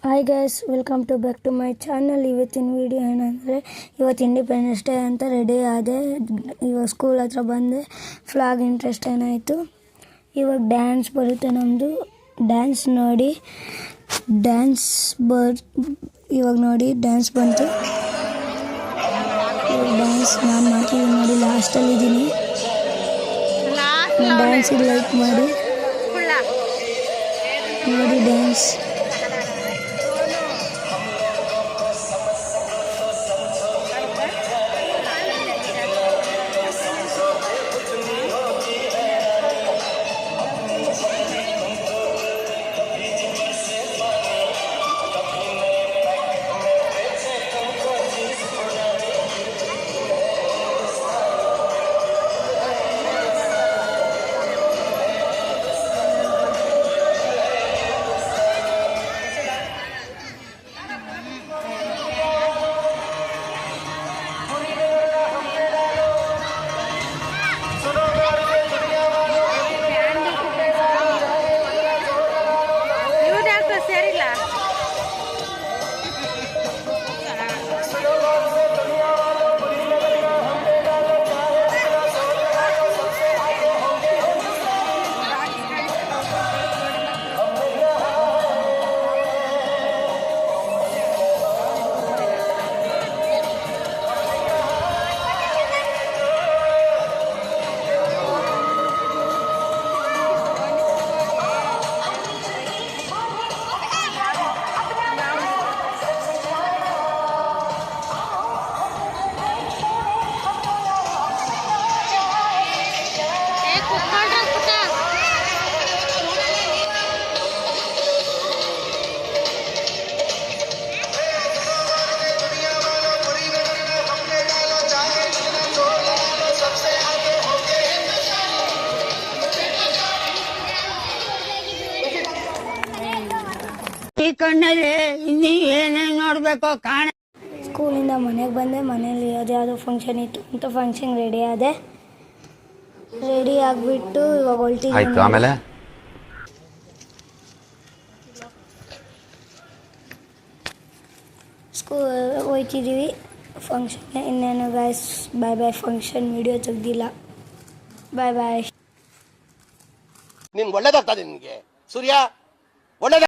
Hi guys, welcome to back to my channel. ಇವತ್ತಿನ video ಏನಂದರೆ, ಇವತ್ತು ಇಂಡಿಪೆಂಡೆನ್ಸ್ ಡೇ ಅಂತ ರೆಡಿ ಆದೆ. ಇವಾಗ ಸ್ಕೂಲ್ ಹತ್ರ ಬಂದೆ. ಫ್ಲಾಗ್ ಇಂಟ್ರೆಸ್ಟ್ ಏನಾಯಿತು. ಇವಾಗ ಡ್ಯಾನ್ಸ್ ಬರುತ್ತೆ ನಮ್ಮದು. ಡ್ಯಾನ್ಸ್ ನೋಡಿ ಇವಾಗ ನೋಡಿ ಡ್ಯಾನ್ಸ್ ಬಂತು. ಡ್ಯಾನ್ಸ್ ನಾನು ಮಾಡ್ತಿದ್ದೀನಿ ನೋಡಿ, ಲಾಸ್ಟಲ್ಲಿ ಇದ್ದೀನಿ. ಡ್ಯಾನ್ಸಿಗೆ ಲೈಕ್ ಮಾಡಿ ನೋಡಿ ಡ್ಯಾನ್ಸ್. ಈ ಕಣ್ಣಲ್ಲಿ ಇನ್ನೀ ಏನೇನು ನೋಡ್ಬೇಕು ಕಾಣ. ಸ್ಕೂಲಿಂದ ಮನೆಗೆ ಬಂದೆ. ಮನೇಲಿ ಯಾವುದೋ ಫಂಕ್ಷನ್ ಇತ್ತು ಅಂತ ಫಂಕ್ಷನ್ ರೆಡಿ ಆದೆ. ರೆಡಿ ಆಗಿಬಿಟ್ಟು ಇವಾಗ ಹೊಲ್ಟಿದ್ದೀನಿ. ಆಮೇಲೆ ಹೋಯ್ತಿದ್ದೀವಿ ಫಂಕ್ಷನ್. ಇನ್ನೇನು guys, bye bye. Function video ತೆಗ್ದಿಲ್ಲ. Bye bye. ನಿನ್ಗೆ ಒಳ್ಳೇದಾಗ್ತದೆ. ನಿನಗೆ ಸೂರ್ಯ ಒಳ್ಳೇದ.